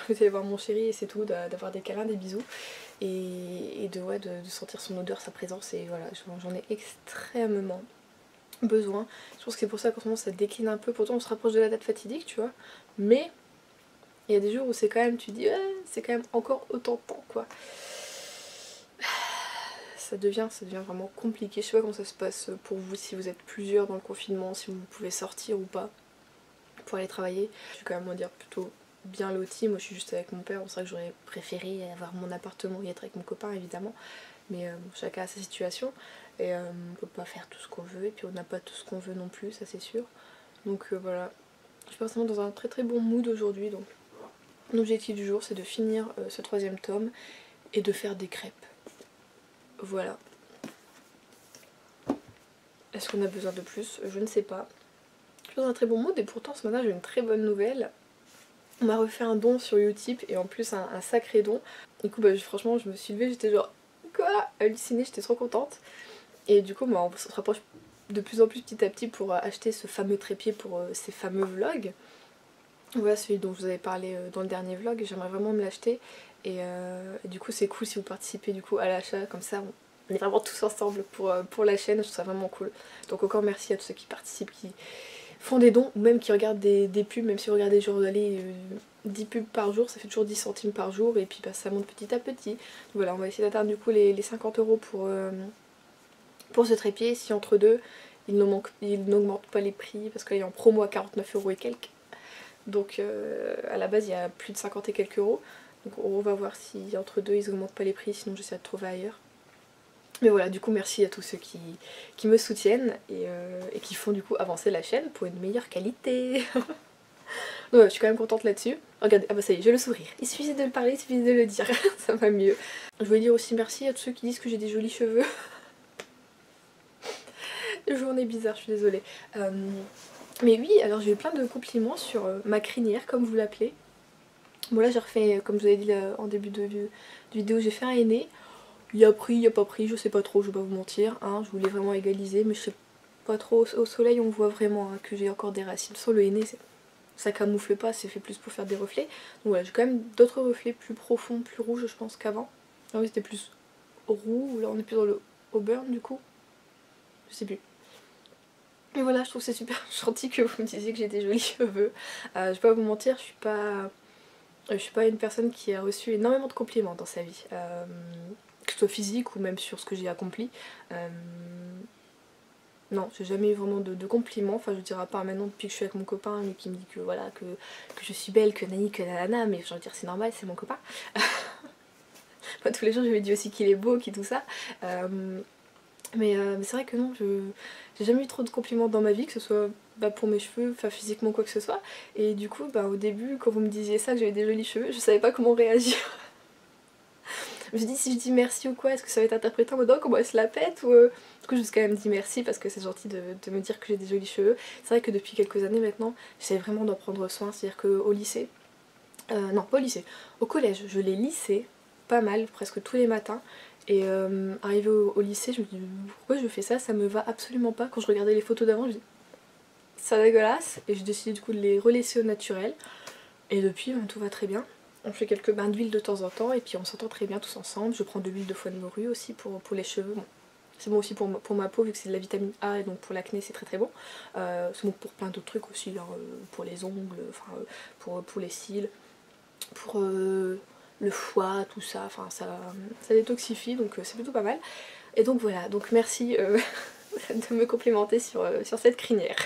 envie d'aller voir mon chéri et c'est tout, d'avoir des câlins, des bisous et de sentir son odeur, sa présence, et voilà, j'en ai extrêmement besoin. Je pense que c'est pour ça qu'en ce moment ça décline un peu, pourtant on se rapproche de la date fatidique tu vois, mais il y a des jours où c'est quand même, tu dis c'est quand même encore autant de temps quoi. Ça devient vraiment compliqué. Je sais pas comment ça se passe pour vous, si vous êtes plusieurs dans le confinement, si vous pouvez sortir ou pas pour aller travailler. Je vais quand même dire plutôt bien lotis. Moi je suis juste avec mon père, c'est vrai que j'aurais préféré avoir mon appartement et être avec mon copain évidemment. Mais chacun a sa situation et on peut pas faire tout ce qu'on veut et puis on n'a pas tout ce qu'on veut non plus, ça c'est sûr. Donc voilà, je suis forcément dans un très très bon mood aujourd'hui. Donc l'objectif du jour c'est de finir ce 3e tome et de faire des crêpes. Voilà. Est-ce qu'on a besoin de plus? Je ne sais pas. Je suis dans un très bon mood et pourtant ce matin j'ai une très bonne nouvelle. On m'a refait un don sur Utip et en plus un sacré don. Du coup bah, franchement je me suis levée, j'étais genre quoi, hallucinée, j'étais trop contente. Et du coup bah, on se rapproche de plus en plus petit à petit pour acheter ce fameux trépied pour ces fameux vlogs. Voilà celui dont je vous avais parlé dans le dernier vlog, j'aimerais vraiment me l'acheter. Et du coup c'est cool si vous participez du coup à l'achat, comme ça on est vraiment tous ensemble pour la chaîne, je trouve ça vraiment cool. Donc encore merci à tous ceux qui participent, qui font des dons ou même qui regardent des pubs, même si vous regardez genre allez 10 pubs par jour, ça fait toujours 10 centimes par jour et puis bah, ça monte petit à petit. Donc, voilà, on va essayer d'atteindre du coup les 50 € pour ce trépied, si entre deux il n'augmente pas les prix parce qu'il est en promo à 49 € et quelques. Donc à la base il y a plus de 50 et quelques euros. Donc on va voir si entre deux ils augmentent pas les prix, sinon j'essaie de trouver ailleurs. Mais voilà, du coup merci à tous ceux qui me soutiennent et qui font du coup avancer la chaîne pour une meilleure qualité. Donc ouais, je suis quand même contente là-dessus. Regardez, ah bah ça y est, j'ai le sourire. Il suffisait de le parler, il suffisait de le dire, ça va mieux. Je voulais dire aussi merci à tous ceux qui disent que j'ai des jolis cheveux. Journée bizarre, je suis désolée. Mais oui, alors j'ai eu plein de compliments sur ma crinière, comme vous l'appelez. Bon là j'ai refait, comme je vous avais dit là, en début de vidéo, j'ai fait un henné. Il y a pris, il y a pas pris, je sais pas trop, je vais pas vous mentir. Hein, je voulais vraiment égaliser, mais je sais pas trop. Au soleil on voit vraiment hein, que j'ai encore des racines. Sur le henné, ça camoufle pas, c'est fait plus pour faire des reflets. Donc voilà, j'ai quand même d'autres reflets plus profonds, plus rouges je pense qu'avant. Ah oui, c'était plus roux, là on est plus dans le auburn du coup. Je sais plus. Mais voilà, je trouve que c'est super gentil que vous me disiez que j'ai des jolis cheveux. Je vais pas vous mentir, je suis pas une personne qui a reçu énormément de compliments dans sa vie. Que ce soit physique ou même sur ce que j'ai accompli. Non, j'ai jamais eu vraiment de compliments, enfin je dirais à part maintenant depuis que je suis avec mon copain mais qui me dit que voilà que je suis belle, que nani, que nanana, mais je veux dire c'est normal, c'est mon copain. Enfin, tous les jours je lui dis aussi qu'il est beau, qu'il tout ça. Mais c'est vrai que non, j'ai jamais eu trop de compliments dans ma vie, que ce soit bah, pour mes cheveux, enfin physiquement quoi que ce soit. Et du coup bah, au début quand vous me disiez ça, que j'avais des jolis cheveux, je savais pas comment réagir. Je me suis dit si je dis merci ou quoi, est-ce que ça va être interprété en mode oh comment elle se la pète ou Du coup je me suis quand même dit merci parce que c'est gentil de me dire que j'ai des jolis cheveux. C'est vrai que depuis quelques années maintenant, j'essaie vraiment d'en prendre soin, c'est-à-dire qu'au lycée, non pas au lycée, au collège, je les lissais pas mal, presque tous les matins. Et arrivé au lycée, je me dis pourquoi je fais ça, ça me va absolument pas. Quand je regardais les photos d'avant, je me dis ça dégueulasse. Et j'ai décidé du coup de les relaisser au naturel. Et depuis, tout va très bien. On fait quelques bains d'huile de temps en temps et puis on s'entend très bien tous ensemble. Je prends de l'huile de foie de morue aussi pour les cheveux. Bon, c'est bon aussi pour ma peau vu que c'est de la vitamine A et donc pour l'acné c'est très très bon. C'est bon pour plein d'autres trucs aussi, hein, pour les ongles, enfin, pour les cils, pour le foie, tout ça. Enfin ça détoxifie donc c'est plutôt pas mal. Et donc voilà, donc merci de me complimenter sur cette crinière.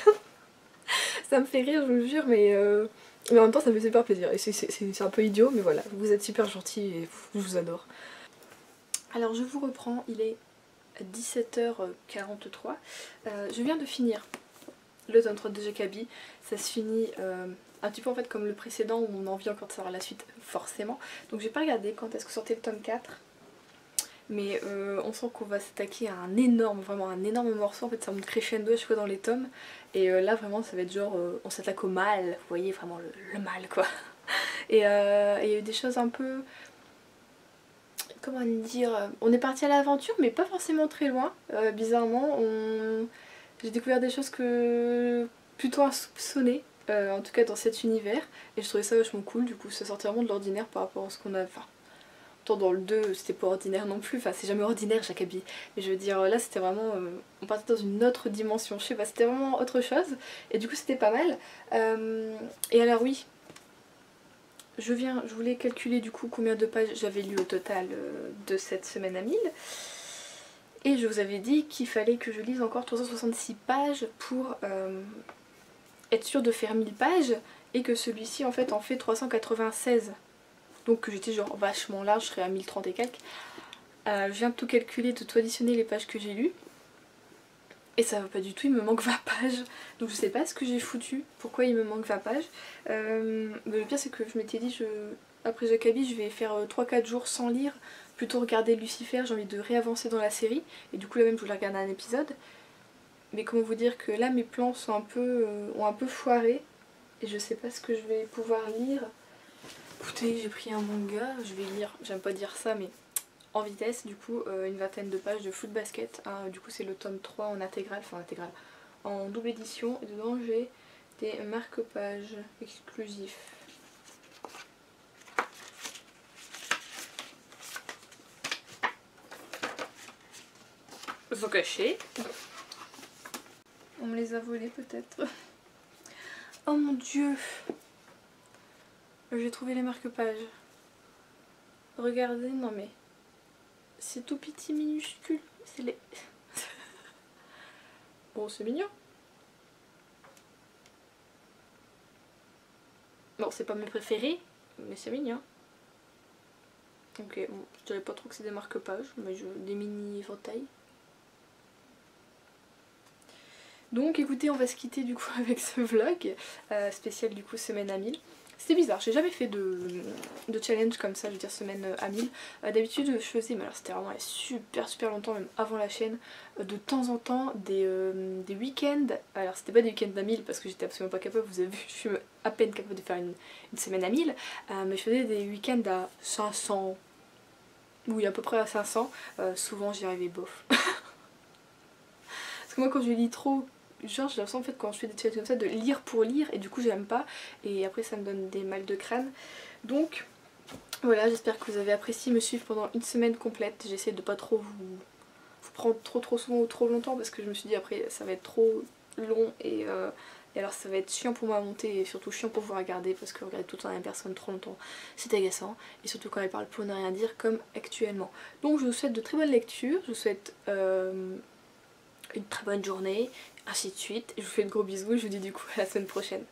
Ça me fait rire je vous jure mais en même temps ça me fait super plaisir et c'est un peu idiot mais voilà, vous êtes super gentils et je vous adore. Alors je vous reprends, il est 17h43. Je viens de finir le tome 3 de Jackaby, ça se finit un petit peu en fait comme le précédent où on a envie encore de savoir la suite forcément. Donc j'ai pas regardé quand est-ce que sortait le tome 4. Mais on sent qu'on va s'attaquer à vraiment un énorme morceau, en fait ça monte crescendo à chaque fois dans les tomes. Et là vraiment ça va être genre on s'attaque au mal, vous voyez vraiment le mal quoi. Et il y a eu des choses un peu, comment dire, on est parti à l'aventure mais pas forcément très loin, bizarrement. J'ai découvert des choses que plutôt insoupçonnées, en tout cas dans cet univers. Et je trouvais ça vachement cool, du coup ça sortait vraiment de l'ordinaire par rapport à ce qu'on a... Enfin, dans le 2 c'était pas ordinaire non plus, enfin c'est jamais ordinaire Jackaby, mais je veux dire là c'était vraiment, on partait dans une autre dimension, je sais pas, c'était vraiment autre chose et du coup c'était pas mal. Et alors oui, je voulais calculer du coup combien de pages j'avais lu au total de cette semaine à 1000 et je vous avais dit qu'il fallait que je lise encore 366 pages pour être sûre de faire 1000 pages et que celui-ci en fait en fait 396. Donc j'étais genre vachement large, je serais à 1030 et quelques. Je viens de tout calculer, de tout additionner les pages que j'ai lues. Et ça va pas du tout, il me manque 20 pages. Donc je sais pas ce que j'ai foutu, pourquoi il me manque 20 pages. Mais le pire c'est que je m'étais dit, après Jacobi je vais faire 3-4 jours sans lire, plutôt regarder Lucifer, j'ai envie de réavancer dans la série. Et du coup là même je voulais regarder un épisode. Mais comment vous dire que là mes plans sont ont un peu foiré. Et je sais pas ce que je vais pouvoir lire. Écoutez, j'ai pris un manga, je vais lire, j'aime pas dire ça mais en vitesse du coup, une vingtaine de pages de Foot Basket. Hein, du coup c'est le tome 3 en intégrale, en double édition. Et dedans j'ai des marque-pages exclusifs. Ils sont cachés. On me les a volés peut-être. Oh mon dieu! J'ai trouvé les marque-pages. Regardez, non mais... c'est tout petit minuscule. C'est les... Bon, c'est mignon. Bon, c'est pas mes préférés, mais c'est mignon. Ok, bon, je dirais pas trop que c'est des marque-pages, mais des mini-éventails. Donc écoutez, on va se quitter du coup avec ce vlog spécial du coup semaine à 1000. C'était bizarre, j'ai jamais fait de challenge comme ça, je veux dire semaine à 1000. D'habitude je faisais, mais alors c'était vraiment il y a super longtemps, même avant la chaîne, de temps en temps des week-ends. Alors c'était pas des week-ends à 1000 parce que j'étais absolument pas capable, vous avez vu, je suis à peine capable de faire une semaine à 1000. Mais je faisais des week-ends à 500, oui à peu près à 500. Souvent j'y arrivais bof. Parce que moi quand je lis trop, genre j'ai l'impression en fait quand je fais des challenges comme ça de lire pour lire et du coup j'aime pas et après ça me donne des mal de crâne. Donc voilà, j'espère que vous avez apprécié me suivre pendant une semaine complète. J'essaie de pas trop vous prendre trop souvent ou trop longtemps parce que je me suis dit après ça va être trop long et alors ça va être chiant pour moi à monter et surtout chiant pour vous regarder parce que regarder tout le temps la même personne trop longtemps c'est agaçant et surtout quand elle parle pour ne rien dire comme actuellement. Donc je vous souhaite de très bonnes lectures, je vous souhaite une très bonne journée, ainsi de suite. Je vous fais de gros bisous et je vous dis du coup à la semaine prochaine.